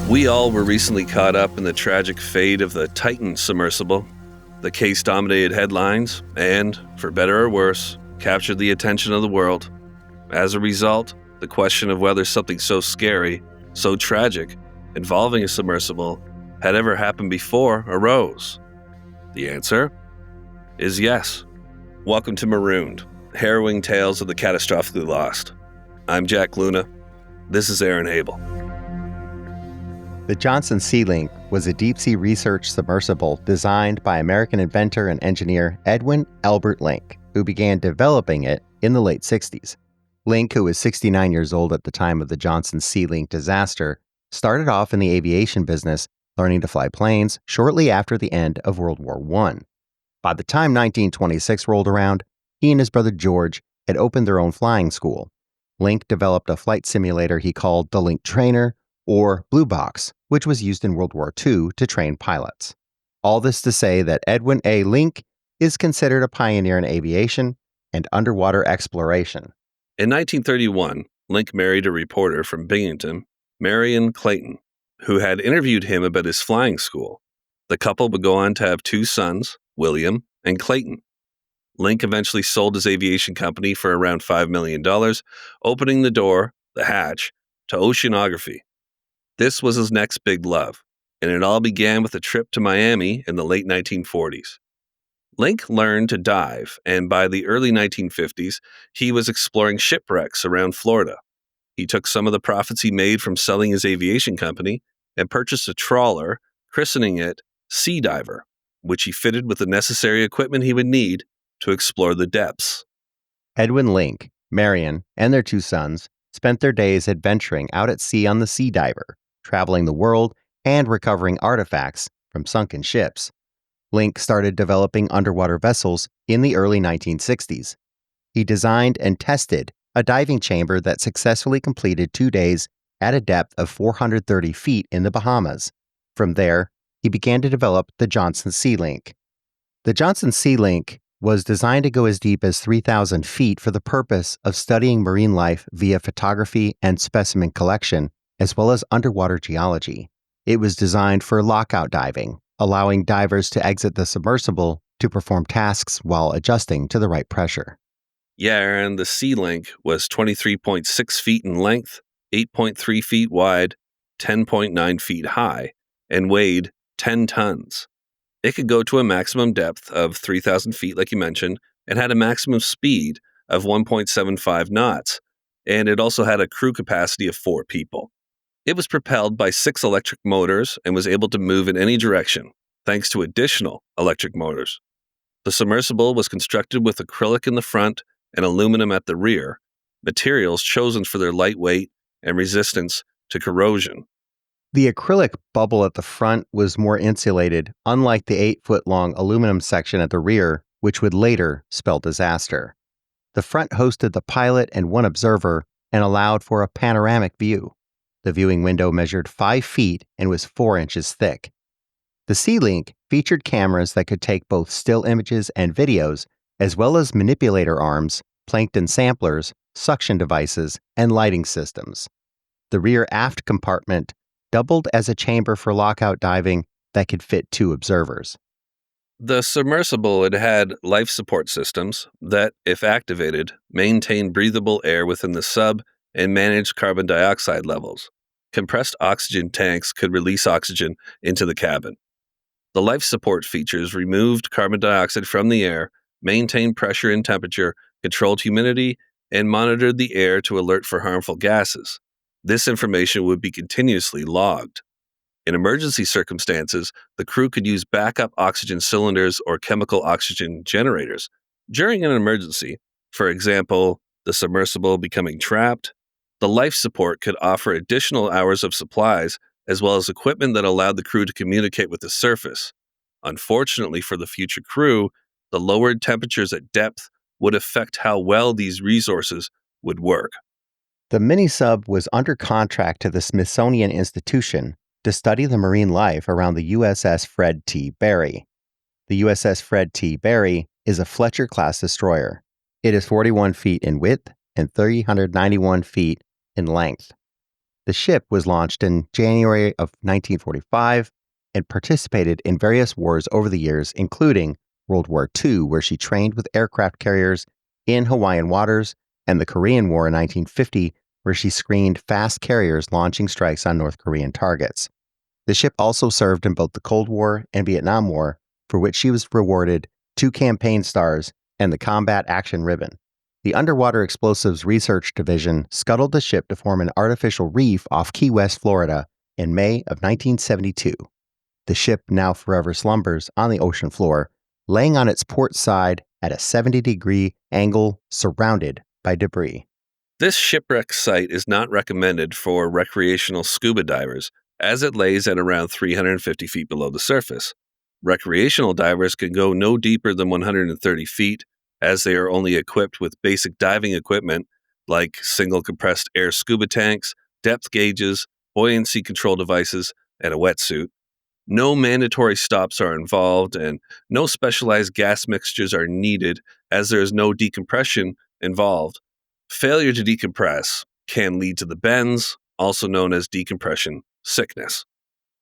We all were recently caught up in the tragic fate of the Titan submersible. The case dominated headlines and, for better or worse, captured the attention of the world. As a result, the question of whether something so scary, so tragic, involving a submersible had ever happened before arose. The answer is yes. Welcome to Marooned, harrowing tales of the catastrophically lost. I'm Jack Luna. This is Aaron Abel. The Johnson Sea Link was a deep-sea research submersible designed by American inventor and engineer Edwin Albert Link, who began developing it in the late 60s. Link, who was 69 years old at the time of the Johnson Sea Link disaster, started off in the aviation business, learning to fly planes shortly after the end of World War I. By the time 1926 rolled around, he and his brother George had opened their own flying school. Link developed a flight simulator he called the Link Trainer, or Blue Box, which was used in World War II to train pilots. All this to say that Edwin A. Link is considered a pioneer in aviation and underwater exploration. In 1931, Link married a reporter from Binghamton, Marion Clayton, who had interviewed him about his flying school. The couple would go on to have two sons, William and Clayton. Link eventually sold his aviation company for around $5 million, opening the door, the hatch, to oceanography. This was his next big love, and it all began with a trip to Miami in the late 1940s. Link learned to dive, and by the early 1950s, he was exploring shipwrecks around Florida. He took some of the profits he made from selling his aviation company and purchased a trawler, christening it Sea Diver, which he fitted with the necessary equipment he would need to explore the depths. Edwin Link, Marion, and their two sons spent their days adventuring out at sea on the Sea Diver, traveling the world and recovering artifacts from sunken ships. Link started developing underwater vessels in the early 1960s. He designed and tested a diving chamber that successfully completed 2 days at a depth of 430 feet in the Bahamas. From there, he began to develop the Johnson Sea Link. The Johnson Sea Link was designed to go as deep as 3,000 feet for the purpose of studying marine life via photography and specimen collection, as well as underwater geology. It was designed for lockout diving, allowing divers to exit the submersible to perform tasks while adjusting to the right pressure. Yeah, Aaron, the Sea Link was 23.6 feet in length, 8.3 feet wide, 10.9 feet high, and weighed 10 tons. It could go to a maximum depth of 3,000 feet, like you mentioned, and had a maximum speed of 1.75 knots, and it also had a crew capacity of 4 people. It was propelled by 6 electric motors and was able to move in any direction, thanks to additional electric motors. The submersible was constructed with acrylic in the front and aluminum at the rear, materials chosen for their lightweight and resistance to corrosion. The acrylic bubble at the front was more insulated, unlike the 8-foot-long aluminum section at the rear, which would later spell disaster. The front hosted the pilot and one observer and allowed for a panoramic view. The viewing window measured 5 feet and was 4 inches thick. The Sea Link featured cameras that could take both still images and videos, as well as manipulator arms, plankton samplers, suction devices, and lighting systems. The rear aft compartment doubled as a chamber for lockout diving that could fit 2 observers. The submersible had life support systems that, if activated, maintained breathable air within the sub and managed carbon dioxide levels. Compressed oxygen tanks could release oxygen into the cabin. The life support features removed carbon dioxide from the air, maintained pressure and temperature, controlled humidity, and monitored the air to alert for harmful gases. This information would be continuously logged. In emergency circumstances, the crew could use backup oxygen cylinders or chemical oxygen generators. During an emergency, for example, the submersible becoming trapped, the life support could offer additional hours of supplies as well as equipment that allowed the crew to communicate with the surface. Unfortunately for the future crew, the lowered temperatures at depth would affect how well these resources would work. The mini-sub was under contract to the Smithsonian Institution to study the marine life around the USS Fred T. Barry. The USS Fred T. Barry is a Fletcher-class destroyer. It is 41 feet in width and 391 feet in length. The ship was launched in January of 1945 and participated in various wars over the years, including World War II, where she trained with aircraft carriers in Hawaiian waters, and the Korean War in 1950, where she screened fast carriers launching strikes on North Korean targets. The ship also served in both the Cold War and Vietnam War, for which she was rewarded 2 campaign stars and the Combat Action Ribbon. The Underwater Explosives Research Division scuttled the ship to form an artificial reef off Key West, Florida, in May of 1972. The ship now forever slumbers on the ocean floor, laying on its port side at a 70-degree angle surrounded by debris. This shipwreck site is not recommended for recreational scuba divers, as it lays at around 350 feet below the surface. Recreational divers can go no deeper than 130 feet, as they are only equipped with basic diving equipment like single compressed air scuba tanks, depth gauges, buoyancy control devices, and a wetsuit. No mandatory stops are involved, and no specialized gas mixtures are needed, as there is no decompression involved. Failure to decompress can lead to the bends, also known as decompression sickness.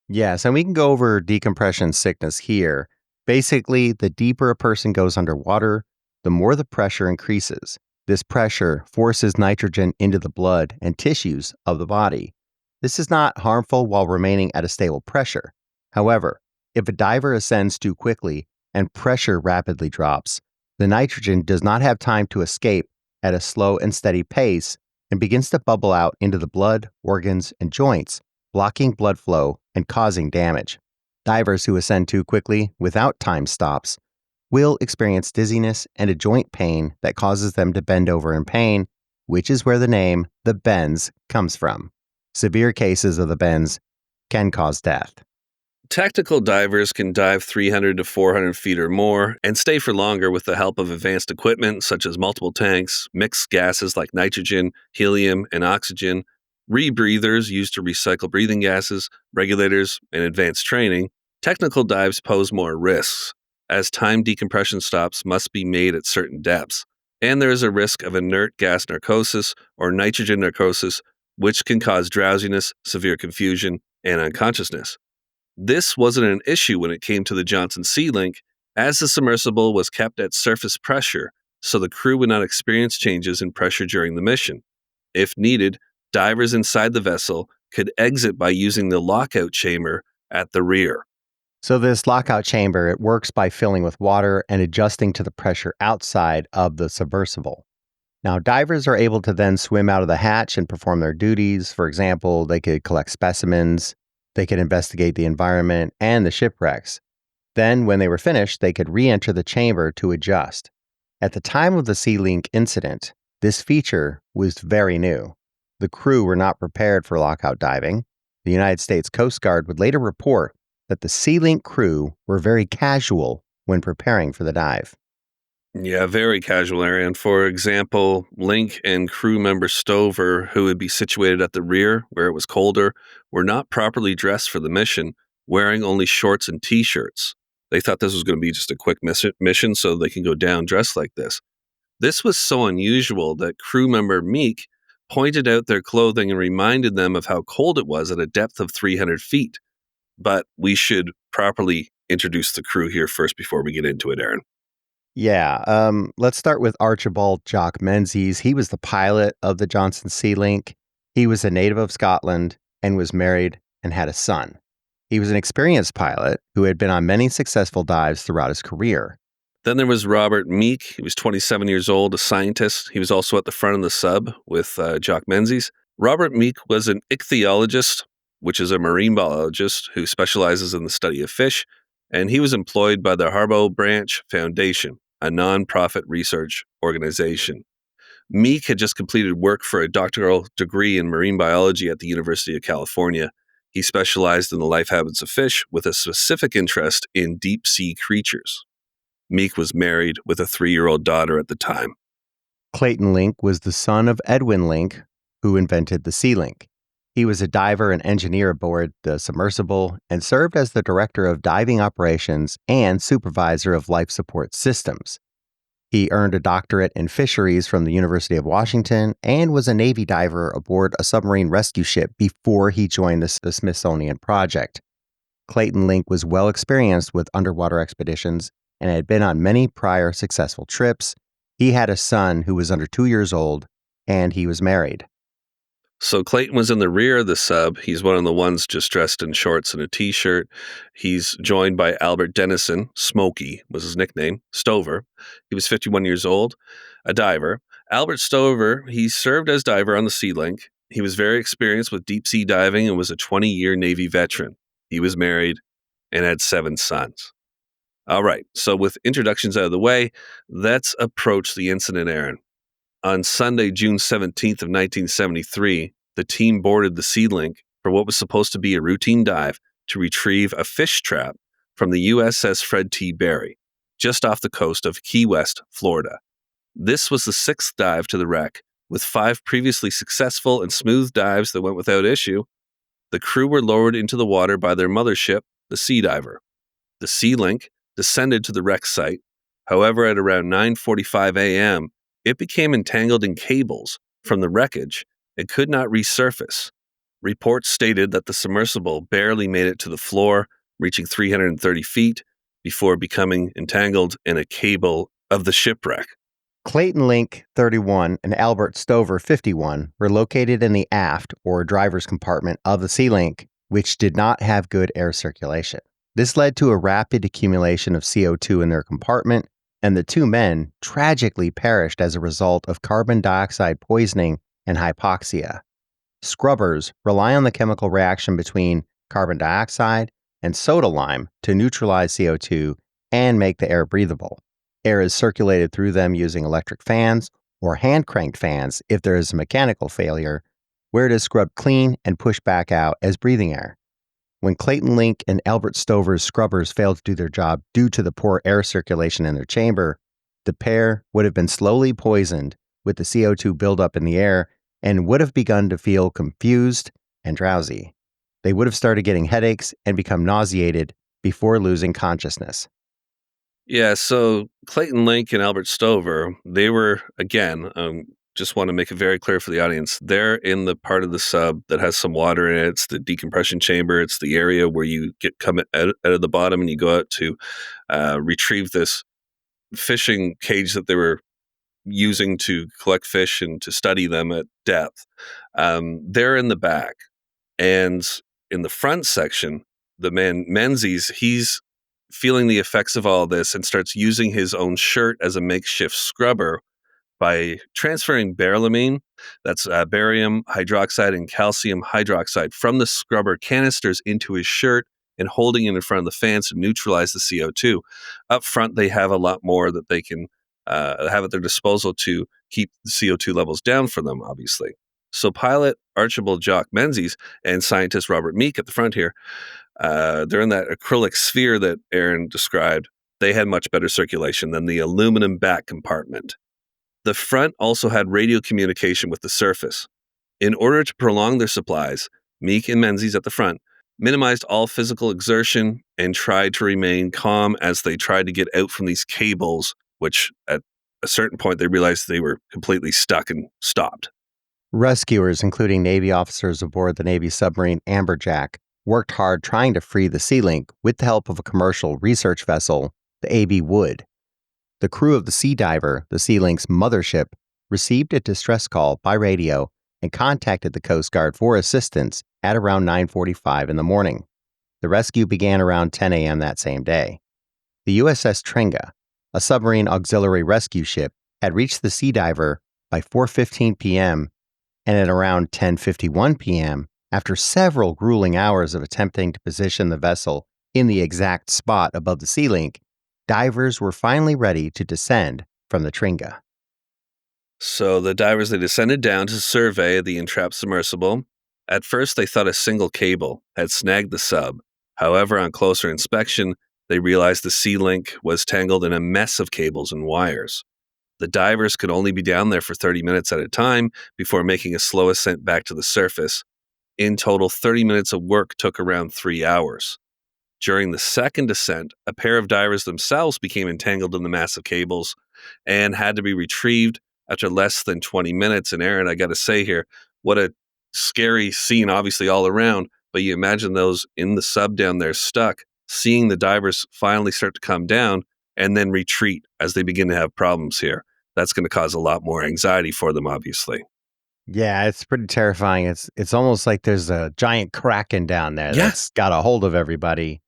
Yes, and we can go over decompression sickness here. Basically, the deeper a person goes underwater, the more the pressure increases. This pressure forces nitrogen into the blood and tissues of the body. This is not harmful while remaining at a stable pressure. However, if a diver ascends too quickly and pressure rapidly drops, the nitrogen does not have time to escape at a slow and steady pace and begins to bubble out into the blood, organs, and joints, blocking blood flow and causing damage. Divers who ascend too quickly without time stops will experience dizziness and a joint pain that causes them to bend over in pain, which is where the name the bends comes from. Severe cases of the bends can cause death. Tactical divers can dive 300 to 400 feet or more and stay for longer with the help of advanced equipment such as multiple tanks, mixed gases like nitrogen, helium, and oxygen, rebreathers used to recycle breathing gases, regulators, and advanced training. Technical dives pose more risks, as timed decompression stops must be made at certain depths, and there is a risk of inert gas narcosis or nitrogen narcosis, which can cause drowsiness, severe confusion, and unconsciousness. This wasn't an issue when it came to the Johnson Sea Link, as the submersible was kept at surface pressure, so the crew would not experience changes in pressure during the mission. If needed, divers inside the vessel could exit by using the lockout chamber at the rear. So this lockout chamber, it works by filling with water and adjusting to the pressure outside of the submersible. Now, divers are able to then swim out of the hatch and perform their duties. For example, they could collect specimens, they could investigate the environment and the shipwrecks. Then, when they were finished, they could re-enter the chamber to adjust. At the time of the Sea Link incident, this feature was very new. The crew were not prepared for lockout diving. The United States Coast Guard would later report that the Sea Link crew were very casual when preparing for the dive. Yeah, very casual, Aaron. For example, Link and crew member Stover, who would be situated at the rear where it was colder, were not properly dressed for the mission, wearing only shorts and t-shirts. They thought this was going to be just a quick mission so they can go down dressed like this. This was so unusual that crew member Meek pointed out their clothing and reminded them of how cold it was at a depth of 300 feet. But we should properly introduce the crew here first before we get into it, Aaron. Yeah, let's start with Archibald Jock Menzies. He was the pilot of the Johnson Sea Link. He was a native of Scotland and was married and had a son. He was an experienced pilot who had been on many successful dives throughout his career. Then there was Robert Meek. He was 27 years old, a scientist. He was also at the front of the sub with Jock Menzies. Robert Meek was an ichthyologist, which is a marine biologist who specializes in the study of fish, and he was employed by the Harbo Branch Foundation, a nonprofit research organization. Meek had just completed work for a doctoral degree in marine biology at the University of California. He specialized in the life habits of fish with a specific interest in deep sea creatures. Meek was married with a 3-year-old daughter at the time. Clayton Link was the son of Edwin Link, who invented the Sea Link. He was a diver and engineer aboard the submersible and served as the director of diving operations and supervisor of life support systems. He earned a doctorate in fisheries from the University of Washington and was a Navy diver aboard a submarine rescue ship before he joined the Smithsonian Project. Clayton Link was well experienced with underwater expeditions and had been on many prior successful trips. He had a son who was under 2 years old, and he was married. So Clayton was in the rear of the sub. He's one of the ones just dressed in shorts and a t-shirt. He's joined by Albert Dennison, Smokey was his nickname, Stover. He was 51 years old, a diver. Albert Stover, he served as diver on the Sea Link. He was very experienced with deep sea diving and was a 20-year Navy veteran. He was married and had 7 sons. All right, so with introductions out of the way, let's approach the incident, Aaron. On Sunday, June 17th of 1973, the team boarded the Sea Link for what was supposed to be a routine dive to retrieve a fish trap from the USS Fred T. Barry, just off the coast of Key West, Florida. This was the 6th dive to the wreck, with 5 previously successful and smooth dives that went without issue. The crew were lowered into the water by their mothership, the Sea Diver. The Sea Link descended to the wreck site. However, at around 9:45 a.m., it became entangled in cables from the wreckage and could not resurface. Reports stated that the submersible barely made it to the floor, reaching 330 feet, before becoming entangled in a cable of the shipwreck. Clayton Link 31 and Albert Stover 51 were located in the aft or driver's compartment of the Sea Link, which did not have good air circulation. This led to a rapid accumulation of CO2 in their compartment, and the 2 men tragically perished as a result of carbon dioxide poisoning and hypoxia. Scrubbers rely on the chemical reaction between carbon dioxide and soda lime to neutralize CO2 and make the air breathable. Air is circulated through them using electric fans or hand-cranked fans if there is a mechanical failure, where it is scrubbed clean and pushed back out as breathing air. When Clayton Link and Albert Stover's scrubbers failed to do their job due to the poor air circulation in their chamber, the pair would have been slowly poisoned with the CO2 buildup in the air and would have begun to feel confused and drowsy. They would have started getting headaches and become nauseated before losing consciousness. Yeah, so Clayton Link and Albert Stover, they were, again, just want to make it very clear for the audience, they're in the part of the sub that has some water in it. It's the decompression chamber. It's the area where you come out of the bottom and you go out to retrieve this fishing cage that they were using to collect fish and to study them at depth. They're in the back. And in the front section, the man Menzies, he's feeling the effects of all this and starts using his own shirt as a makeshift scrubber by transferring barilamine, that's barium hydroxide and calcium hydroxide, from the scrubber canisters into his shirt and holding it in front of the fans to neutralize the CO2. Up front, they have a lot more that they can have at their disposal to keep the CO2 levels down for them, obviously. So pilot Archibald Jock Menzies and scientist Robert Meek at the front here, they're in that acrylic sphere that Aaron described. They had much better circulation than the aluminum back compartment. The front also had radio communication with the surface. In order to prolong their supplies, Meek and Menzies at the front minimized all physical exertion and tried to remain calm as they tried to get out from these cables, which at a certain point they realized they were completely stuck and stopped. Rescuers, including Navy officers aboard the Navy submarine Amberjack, worked hard trying to free the Sea Link with the help of a commercial research vessel, the A.B. Wood. The crew of the Sea Diver, the Sea Link's mothership, received a distress call by radio and contacted the Coast Guard for assistance at around 9:45 in the morning. The rescue began around 10 a.m. that same day. The USS Trenga, a submarine auxiliary rescue ship, had reached the Sea Diver by 4:15 p.m., and at around 10:51 p.m., after several grueling hours of attempting to position the vessel in the exact spot above the Sea Link, divers were finally ready to descend from the Trenga. So the divers, they descended down to survey the entrapped submersible. At first, they thought a single cable had snagged the sub. However, on closer inspection, they realized the Sea Link was tangled in a mess of cables and wires. The divers could only be down there for 30 minutes at a time before making a slow ascent back to the surface. In total, 30 minutes of work took around 3 hours. During the second descent, a pair of divers themselves became entangled in the massive cables and had to be retrieved after less than 20 minutes. And Aaron, I got to say here, what a scary scene, obviously, all around. But you imagine those in the sub down there stuck, seeing the divers finally start to come down and then retreat as they begin to have problems here. That's going to cause a lot more anxiety for them, obviously. Yeah, it's pretty terrifying. It's almost like there's a giant kraken down there Yeah, that's got a hold of everybody,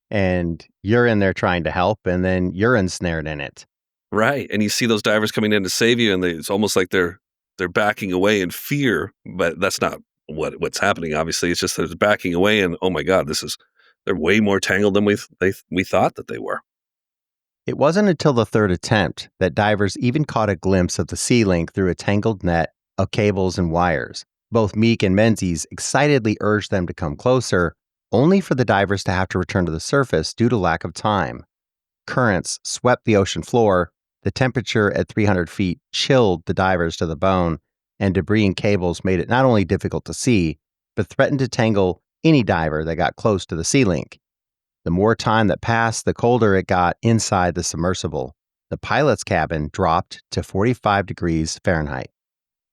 and you're in there trying to help, and then you're ensnared in it. right. And you see those divers coming in to save you, and it's almost like they're backing away in fear, but that's not what's happening. Obviously, it's just they're backing away, and oh my god, they're way more tangled than we thought that they were. It wasn't until the third attempt that divers even caught a glimpse of the sea link through a tangled net of cables and wires. Both Meek and Menzies excitedly urged them to come closer, only for the divers to have to return to the surface due to lack of time. Currents swept the ocean floor, the temperature at 300 feet chilled the divers to the bone, and debris and cables made it not only difficult to see, but threatened to tangle any diver that got close to the sea link. The more time that passed, the colder it got inside the submersible. The pilot's cabin dropped to 45 degrees Fahrenheit.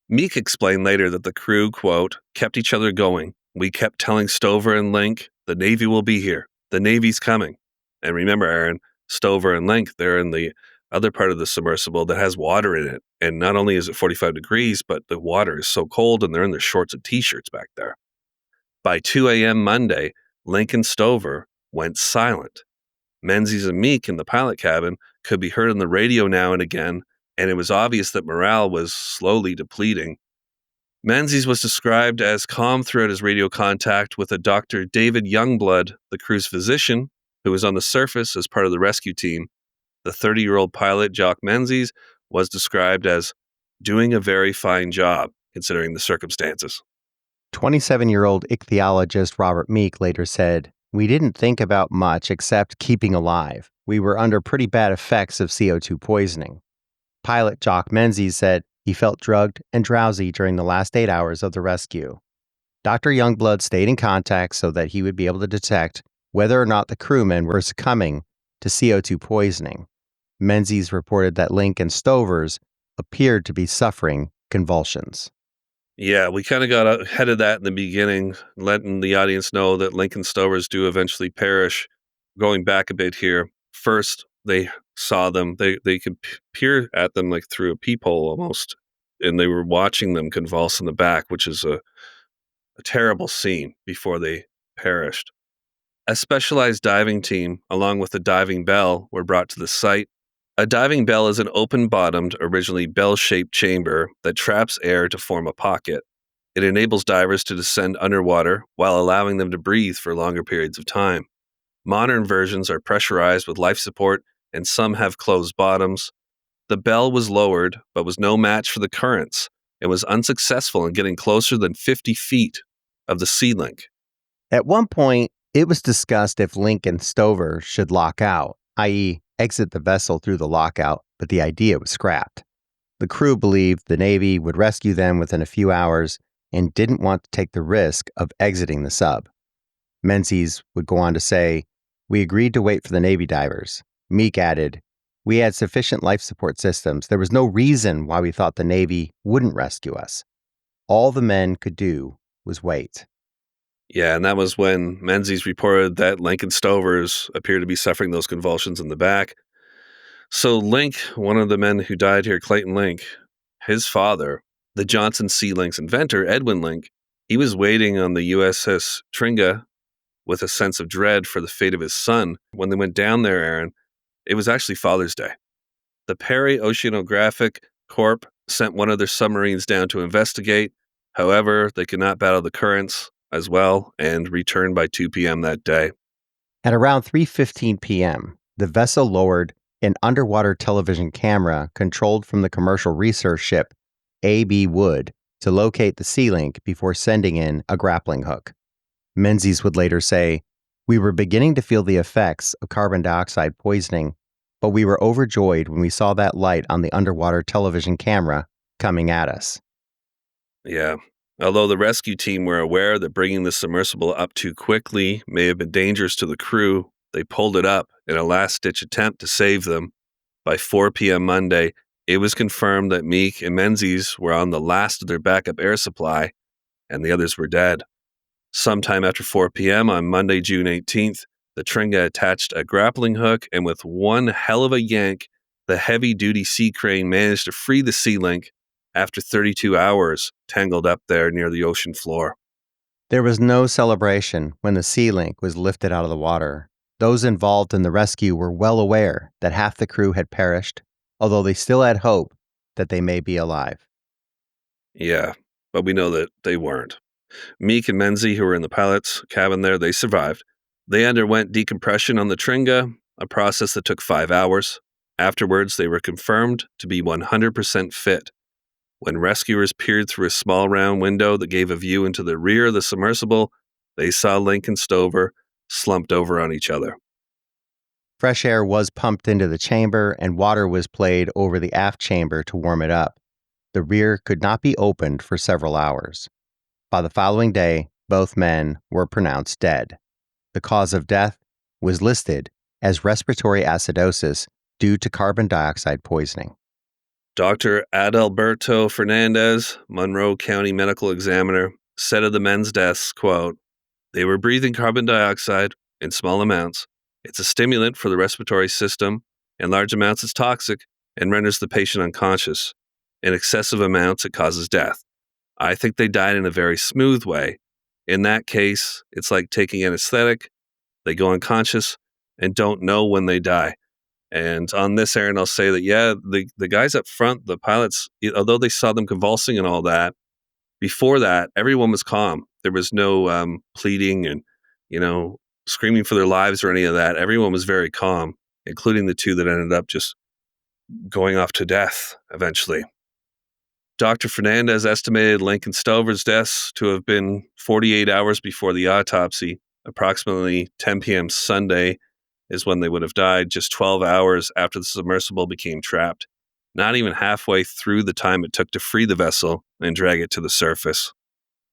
Meek explained later that the crew, quote, kept each other going. We kept telling Stover and Link, the Navy will be here. The Navy's coming. And remember, Aaron, Stover and Link, they're in the other part of the submersible that has water in it. And not only is it 45 degrees, but the water is so cold and they're in their shorts and t-shirts back there. By 2 a.m. Monday, Link and Stover went silent. Menzies and Meek in the pilot cabin could be heard on the radio now and again, and it was obvious that morale was slowly depleting. Menzies was described as calm throughout his radio contact with a Dr. David Youngblood, the crew's physician, who was on the surface as part of the rescue team. The 30-year-old pilot, Jock Menzies, was described as doing a very fine job, considering the circumstances. 27-year-old ichthyologist Robert Meek later said, "We didn't think about much except keeping alive. We were under pretty bad effects of CO2 poisoning." Pilot Jock Menzies said he felt drugged and drowsy during the last 8 hours of the rescue. Dr. Youngblood stayed in contact so that he would be able to detect whether or not the crewmen were succumbing to CO2 poisoning. Menzies reported that Link and Stover's appeared to be suffering convulsions. Yeah, we kind of got ahead of that in the beginning, letting the audience know that Lincoln Stovers do eventually perish. Going back a bit here, first they saw them; they could peer at them like through a peephole almost, and they were watching them convulse in the back, which is a terrible scene before they perished. A specialized diving team, along with a diving bell, were brought to the site. A diving bell is an open-bottomed, originally bell-shaped chamber that traps air to form a pocket. It enables divers to descend underwater while allowing them to breathe for longer periods of time. Modern versions are pressurized with life support, and some have closed bottoms. The bell was lowered, but was no match for the currents, and was unsuccessful in getting closer than 50 feet of the sea link. At one point, it was discussed if Link and Stover should lock out, i.e., exit the vessel through the lockout, but the idea was scrapped. The crew believed the Navy would rescue them within a few hours and didn't want to take the risk of exiting the sub. Menzies would go on to say, "We agreed to wait for the Navy divers." Meek added, "We had sufficient life support systems. There was no reason why we thought the Navy wouldn't rescue us. All the men could do was wait." Yeah, and that was when Menzies reported that Lincoln Stovers appeared to be suffering those convulsions in the back. So Link, one of the men who died here, Clayton Link, his father, the Johnson Sea Link's inventor, Edwin Link, he was waiting on the USS Tringa with a sense of dread for the fate of his son. When they went down there, Aaron, it was actually Father's Day. The Perry Oceanographic Corp sent one of their submarines down to investigate. However, they could not battle the currents as well and returned by 2 p.m. that day. At around 3:15 p.m., the vessel lowered an underwater television camera controlled from the commercial research ship A.B. Wood to locate the sea link before sending in a grappling hook. Menzies would later say, "We were beginning to feel the effects of carbon dioxide poisoning, but we were overjoyed when we saw that light on the underwater television camera coming at us." Yeah. Although the rescue team were aware that bringing the submersible up too quickly may have been dangerous to the crew, they pulled it up in a last-ditch attempt to save them. By 4 p.m. Monday, it was confirmed that Meek and Menzies were on the last of their backup air supply, and the others were dead. Sometime after 4 p.m. on Monday, June 18th, the Tringa attached a grappling hook, and with one hell of a yank, the heavy-duty sea crane managed to free the Sea Link after 32 hours tangled up there near the ocean floor. There was no celebration when the Sea Link was lifted out of the water. Those involved in the rescue were well aware that half the crew had perished, although they still had hope that they may be alive. Yeah, but we know that they weren't. Meek and Menzie, who were in the pilot's cabin there, they survived. They underwent decompression on the Tringa, a process that took 5 hours. Afterwards, they were confirmed to be 100% fit. When rescuers peered through a small round window that gave a view into the rear of the submersible, they saw Link and Stover slumped over on each other. Fresh air was pumped into the chamber, and water was played over the aft chamber to warm it up. The rear could not be opened for several hours. By the following day, both men were pronounced dead. The cause of death was listed as respiratory acidosis due to carbon dioxide poisoning. Dr. Adalberto Fernandez, Monroe County medical examiner, said of the men's deaths, quote, "They were breathing carbon dioxide in small amounts. It's a stimulant for the respiratory system. In large amounts, it's toxic and renders the patient unconscious. In excessive amounts, it causes death. I think they died in a very smooth way. In that case, it's like taking anesthetic. They go unconscious and don't know when they die." And on this, Aaron, I'll say that, yeah, the guys up front, the pilots, although they saw them convulsing and all that, before that, everyone was calm. There was no pleading and, screaming for their lives or any of that. Everyone was very calm, including the two that ended up just going off to death eventually. Dr. Fernandez estimated Lincoln Stover's deaths to have been 48 hours before the autopsy. Approximately 10 p.m. Sunday is when they would have died, just 12 hours after the submersible became trapped. Not even halfway through the time it took to free the vessel and drag it to the surface.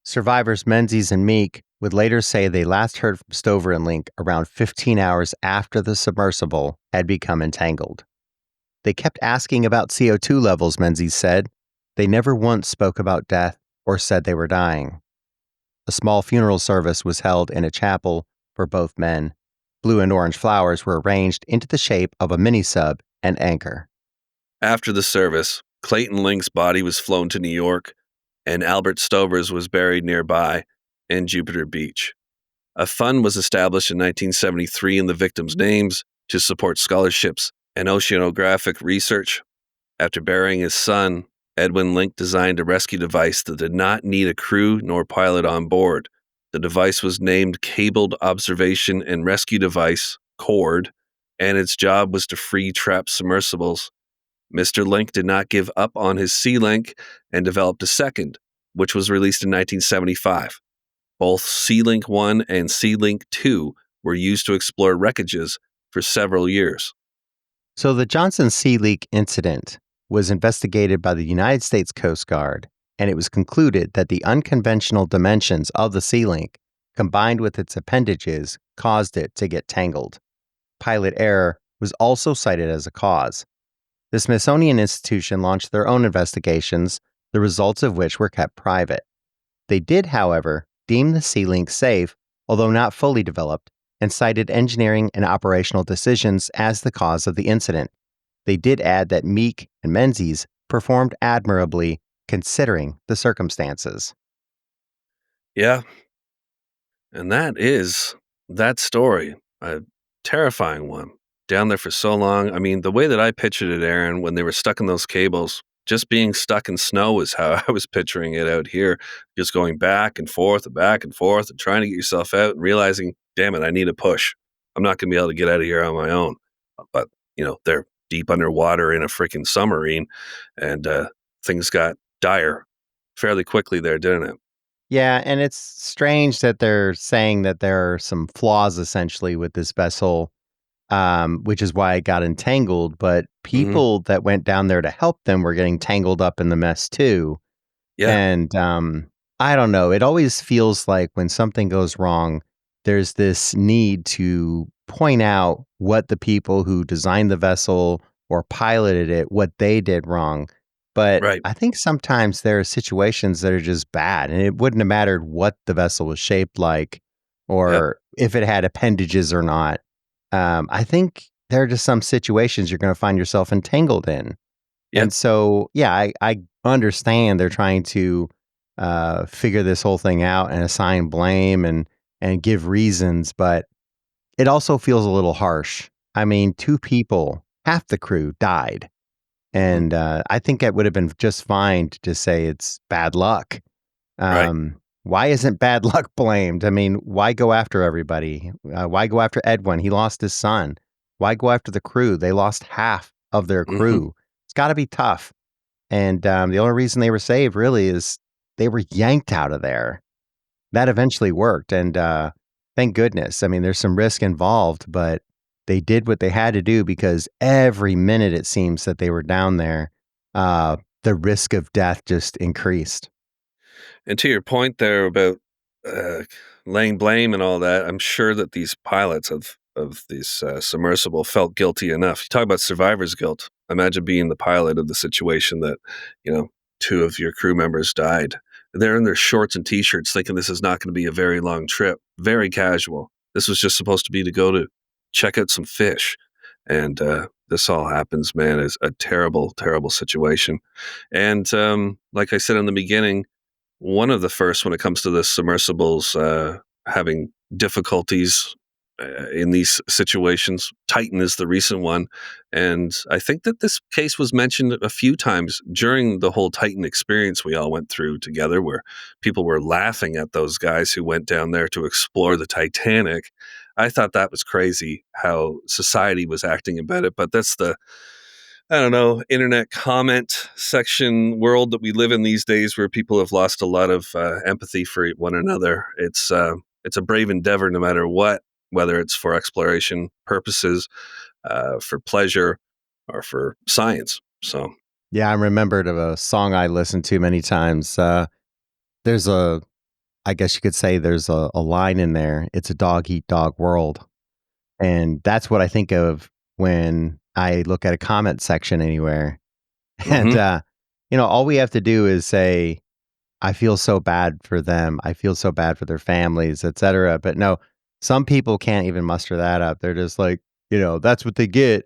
Survivors Menzies and Meek would later say they last heard from Stover and Link around 15 hours after the submersible had become entangled. They kept asking about CO2 levels, Menzies said. They never once spoke about death or said they were dying. A small funeral service was held in a chapel for both men. Blue and orange flowers were arranged into the shape of a mini-sub and anchor. After the service, Clayton Link's body was flown to New York, and Albert Stover's was buried nearby in Jupiter Beach. A fund was established in 1973 in the victims' names to support scholarships and oceanographic research. After burying his son, Edwin Link designed a rescue device that did not need a crew nor pilot on board. The device was named Cabled Observation and Rescue Device, CORD, and its job was to free trapped submersibles. Mr. Link did not give up on his Sea Link and developed a second, which was released in 1975. Both Sea Link 1 and Sea Link 2 were used to explore wreckages for several years. So the Johnson Sea Leak incident was investigated by the United States Coast Guard, and it was concluded that the unconventional dimensions of the Sea Link, combined with its appendages, caused it to get tangled. Pilot error was also cited as a cause. The Smithsonian Institution launched their own investigations, the results of which were kept private. They did, however, deem the Sea Link safe, although not fully developed, and cited engineering and operational decisions as the cause of the incident. They did add that Meek and Menzies performed admirably considering the circumstances. Yeah. And that is that story, a terrifying one. Down there for so long. I mean, the way that I pictured it, Aaron, when they were stuck in those cables, just being stuck in snow is how I was picturing it out here, just going back and forth and trying to get yourself out and realizing, damn it, I need a push. I'm not going to be able to get out of here on my own. But, they're deep underwater in a freaking submarine, and things got dire fairly quickly there, didn't it? Yeah, and it's strange that they're saying that there are some flaws essentially with this vessel, which is why it got entangled. But Hmm. people that went down there to help them were getting tangled up in the mess too. Yeah. And I don't know. It always feels like when something goes wrong, there's this need to point out what the people who designed the vessel or piloted it, what they did wrong. But Right. I think sometimes there are situations that are just bad, and it wouldn't have mattered what the vessel was shaped like Yep. or if it had appendages or not. I think there are just some situations you're going to find yourself entangled in. And Yep. so, yeah, I understand they're trying to figure this whole thing out and assign blame and give reasons, but it also feels a little harsh. I mean, two people, half the crew died, Hmm. and I think it would have been just fine to just say it's bad luck. Right. Why isn't bad luck blamed? I mean, why go after everybody? Why go after Edwin? He lost his son. Why go after the crew? They lost half of their Hmm. crew. It's got to be tough. And, the only reason they were saved really is they were yanked out of there. That eventually worked, and, thank goodness. I mean, there's some risk involved, but they did what they had to do because every minute it seems that they were down there, the risk of death just increased. And to your point there about uh, laying blame and all that, I'm sure that these pilots of these submersible felt guilty enough. You talk about survivor's guilt. Imagine being the pilot of the situation that, you know, two of your crew members died. They're in their shorts and t-shirts, thinking this is not going to be a very long trip, very casual. This was just supposed to be to go to check out some fish, and this all happens. Man, is a terrible, terrible situation. And like I said in the beginning, one of the first when it comes to the submersibles having difficulties in these situations. Titan is the recent one. And I think that this case was mentioned a few times during the whole Titan experience we all went through together, where people were laughing at those guys who went down there to explore the Titanic. I thought that was crazy how society was acting about it, but that's the I don't know, internet comment section world that we live in these days, where people have lost a lot of empathy for one another. It's a brave endeavor, no matter what, whether it's for exploration purposes, for pleasure, or for science. So, Yeah, I remembered of a song I listened to many times. There's a I guess you could say there's a line in there, "It's a dog eat dog world." And that's what I think of when I look at a comment section anywhere. And, hmm, all we have to do is say, "I feel so bad for them. I feel so bad for their families," etcetera. But no, some people can't even muster that up. They're just like, "That's what they get.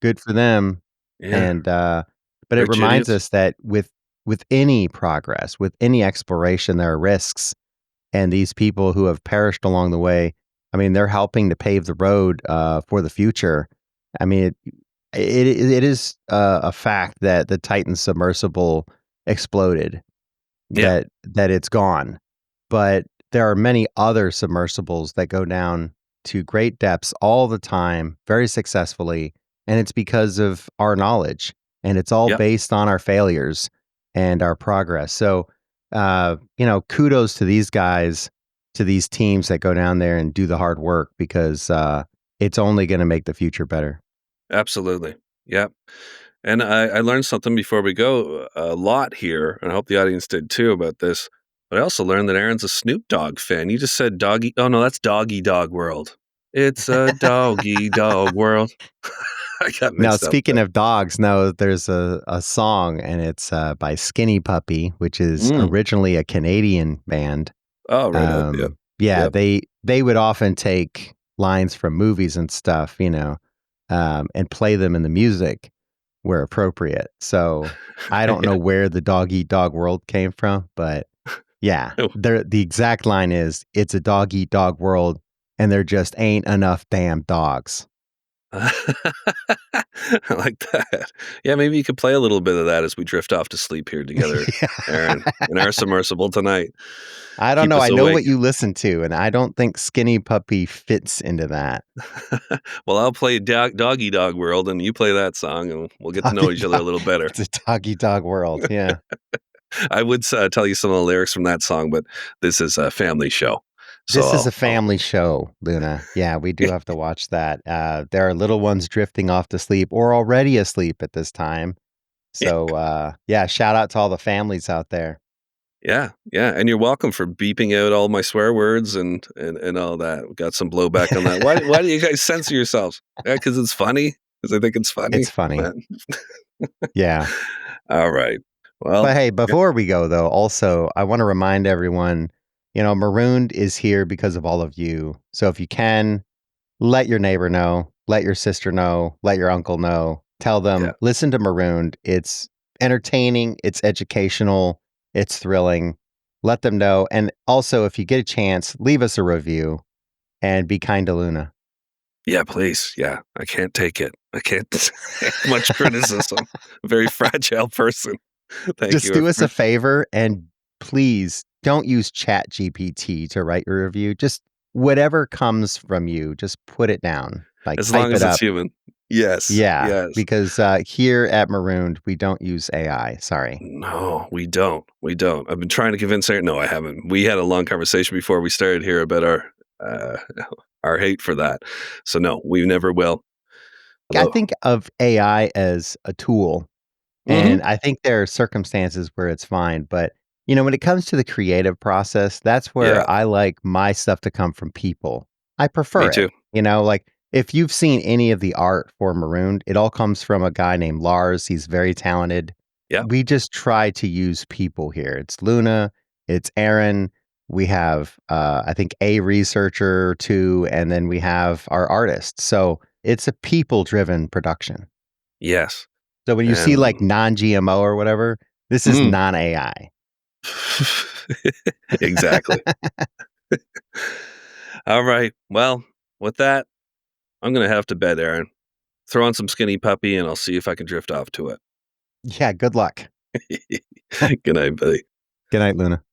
Good for them." yeah, And, but it rich reminds idiots. us that with any progress, with any exploration, there are risks. And these people who have perished along the way, I mean, they're helping to pave the road, for the future. I mean, it is, a fact that the Titan submersible exploded, Yeah, that it's gone. But there are many other submersibles that go down to great depths all the time, very successfully, and it's because of our knowledge, and it's all yep, based on our failures and our progress. So, kudos to these guys, to these teams that go down there and do the hard work because, it's only gonna make the future better. absolutely. Yep. And I learned something before we go a lot here, and I hope the audience did too about this. But I also learned that Aaron's a Snoop Dogg fan. You just said doggy. Oh no, that's Doggy Dog World. It's a doggy dog world. I got Now, mixed up speaking there. of dogs, no, there's a song, and it's, by Skinny Puppy, which is Mm. originally a Canadian band. Oh, right on. Yep. Yeah, Yep. they would often take lines from movies and stuff, and play them in the music where appropriate. So, I don't Yeah. know where the dog eat dog world came from, but yeah, the exact line is, "It's a dog eat dog world, and there just ain't enough damn dogs." I like that. Yeah, maybe you could play a little bit of that as we drift off to sleep here together, Aaron, in our submersible tonight. I don't Keep know, us I know awake. what you listen to, and I don't think Skinny Puppy fits into that. Well, I'll play Doggy Dog World, and you play that song, and we'll get to know Doggy each other a dog little better. It's a doggy dog world, yeah. I would tell you some of the lyrics from that song, but this is a family show, so This is a I'll family show, Luna. Yeah, we do have to watch that. There are little ones drifting off to sleep or already asleep at this time. yeah. So, yeah, shout out to all the families out there. Yeah, yeah, and you're welcome for beeping out all my swear words and all that. We got some blowback on that. Why do you guys censor yourselves? Yeah, because it's funny? Because I think it's It's funny? funny. Man. Yeah. All right. But Well, hey, yeah, before we go though, also I want to remind everyone, Marooned is here because of all of you. So if you can, let your neighbor know, let your sister know, let your uncle know. Tell yeah. them, listen to Marooned. It's entertaining, it's educational, it's thrilling. Let them know. And also, if you get a chance, leave us a review and be kind to Luna. Yeah, please. Yeah, I can't take it. I can't take much criticism. Very fragile person. Thank Just you. do us a favor and please don't use Chat GPT to write your review. Just whatever comes from you, just put it down. Like As long type it as it's up. human. Yes, Yeah, yes. because here at Marooned, we don't use AI. Sorry. No, we don't. We don't. I've been trying to convince her. No, I haven't. We had a long conversation before we started here about uh, our hate for that. So no, we never will. I Although, think of AI as a tool, mhm, and I think there are circumstances where it's fine. But, when it comes to the creative process, that's yeah, where I like my stuff to come from people. I me prefer it. too. Like if you've seen any of the art for Marooned, it all comes from a guy named Lars. He's very talented. Yeah, We just try to use people here. It's Luna, it's Aaron. We have, I think, a researcher or two, and then we have our artists. So it's a people driven production. yes, So when you see like and non GMO or whatever, this is mm, non AI. exactly. All right. Well, with that, I'm gonna have to bed, Aaron. Throw on some Skinny Puppy, and I'll see if I can drift off to Yeah, good luck. it. Good night, buddy. Good night, Luna.